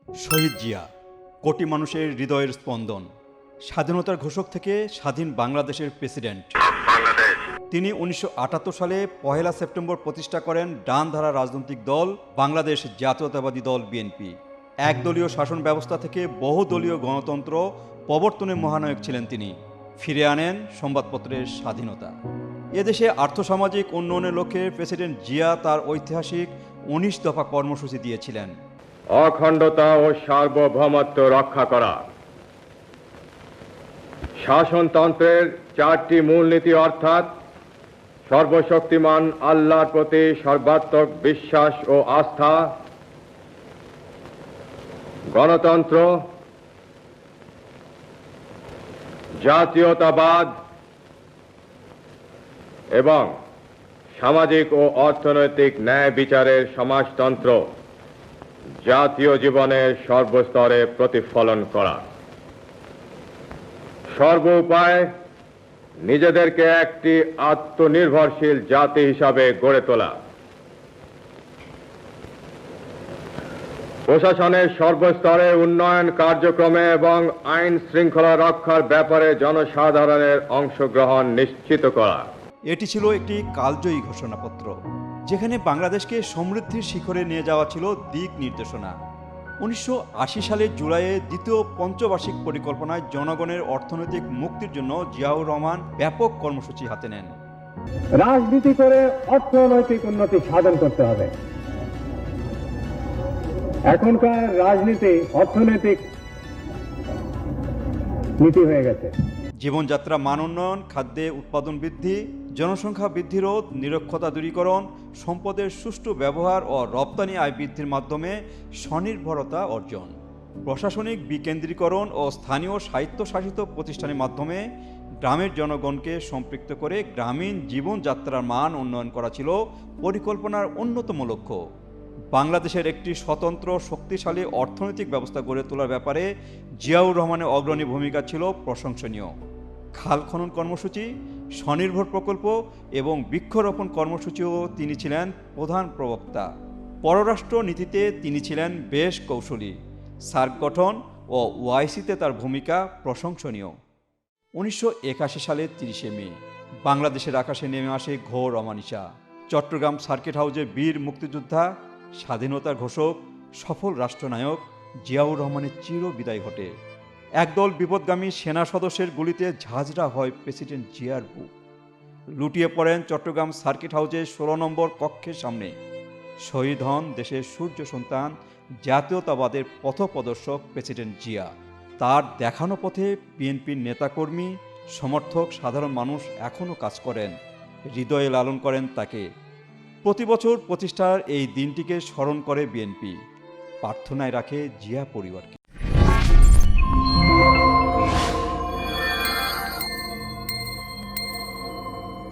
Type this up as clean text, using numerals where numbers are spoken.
শহীদ জিয়া কোটি মানুষের হৃদয়ের স্পন্দন, স্বাধীনতার ঘোষক থেকে স্বাধীন বাংলাদেশের প্রেসিডেন্ট। তিনি ১৯৭৮ সালে ১ সেপ্টেম্বর প্রতিষ্ঠা করেন ডানধারা রাজনৈতিক দল বাংলাদেশ জাতীয়তাবাদী দল বিএনপি। একদলীয় শাসন ব্যবস্থা থেকে বহুদলীয় গণতন্ত্র প্রবর্তনের মহানায়ক ছিলেন তিনি। ফিরে আনেন সংবাদপত্রের স্বাধীনতা। এদেশে আর্থসামাজিক উন্নয়নের লক্ষ্যে প্রেসিডেন্ট জিয়া তার ঐতিহাসিক ১৯ দফা কর্মসূচি দিয়েছিলেন। অখণ্ডতা ও সার্বভৌমত্ব রক্ষা করা, শাসনতন্ত্রের 4টি মূলনীতি অর্থাৎ সর্বশক্তিমান আল্লাহর প্রতি সর্বাত্মক বিশ্বাস ও আস্থা, গণতন্ত্র, জাতীয়তাবাদ এবং সামাজিক ও অর্থনৈতিক ন্যায় বিচারের সমাজতন্ত্র জাতীয় জীবনের সর্বস্তরে প্রতিফলন করা, সর্বোপায় নিজেদেরকে একটি আত্মনির্ভরশীল জাতি হিসাবে গড়ে তোলা, প্রশাসনের সর্বস্তরে উন্নয়ন কার্যক্রমে এবং আইন শৃঙ্খলা রক্ষার ব্যাপারে জনসাধারণের অংশগ্রহণ নিশ্চিত করা। এটি ছিল একটি কালজয়ী ঘোষণাপত্র, যেখানে বাংলাদেশকে সমৃদ্ধির শিখরে নিয়ে যাওয়া ছিল দিক নির্দেশনা। ১৯৮০ সালের জুলাইয়ে দ্বিতীয় পঞ্চবার্ষিক পরিকল্পনায় জনগণের অর্থনৈতিক মুক্তির জন্য জিয়াউর রহমান ব্যাপক কর্মসূচি হাতে নেন। রাজনীতি করে অর্থনৈতিক উন্নতি সাধন করতে হবে। এখনকার রাজনীতি অর্থনৈতিক নীতি হয়ে গেছে। জীবনযাত্রা মান উন্নয়ন, খাদ্যে উৎপাদন বৃদ্ধি, জনসংখ্যা বৃদ্ধি রোধ, নিরক্ষরতা দূরীকরণ, সম্পদের সুষ্ঠু ব্যবহার ও রপ্তানি আয় বৃদ্ধির মাধ্যমে স্বনির্ভরতা অর্জন, প্রশাসনিক বিকেন্দ্রীকরণ ও স্থানীয় স্বায়ত্তশাসিত প্রতিষ্ঠানের মাধ্যমে গ্রামের জনগণকে সম্পৃক্ত করে গ্রামীণ জীবনযাত্রার মান উন্নয়ন করা ছিল পরিকল্পনার অন্যতম লক্ষ্য। বাংলাদেশের একটি স্বতন্ত্র শক্তিশালী অর্থনৈতিক ব্যবস্থা গড়ে তোলার ব্যাপারে জিয়াউর রহমানের অগ্রণী ভূমিকা ছিল প্রশংসনীয়। খাল খনন কর্মসূচি, স্বনির্ভর প্রকল্প এবং বৃক্ষরোপণ কর্মসূচিও তিনি ছিলেন প্রধান প্রবক্তা। পররাষ্ট্র নীতিতে তিনি ছিলেন বেশ কৌশলী। সার্ক গঠন ও ওআইসিতে তার ভূমিকা প্রশংসনীয়। ১৯৮১ সালের ৩০শে মে বাংলাদেশের আকাশে নেমে আসে ঘোর অমানিসা। চট্টগ্রাম সার্কিট হাউসে বীর মুক্তিযোদ্ধা, স্বাধীনতার ঘোষক, সফল রাষ্ট্রনায়ক জিয়াউর রহমানের চির বিদায় ঘটে। একদল বিপদগামী সেনা সদস্যের গুলিতে ঝাঁঝরা হয় প্রেসিডেন্ট জিয়ার বুক। লুটিয়ে পড়েন চট্টগ্রাম সার্কিট হাউসের ১৬ নম্বর কক্ষের সামনে। শহীদ হন দেশের সূর্য সন্তান, জাতীয়তাবাদের পথপ্রদর্শক প্রেসিডেন্ট জিয়া। তার দেখানো পথে বিএনপির নেতাকর্মী, সমর্থক, সাধারণ মানুষ এখনও কাজ করেন, হৃদয়ে লালন করেন তাকে। প্রতি বছর প্রতিষ্ঠার এই দিনটিকে স্মরণ করে বিএনপি, প্রার্থনায় রাখে জিয়া পরিবারকে।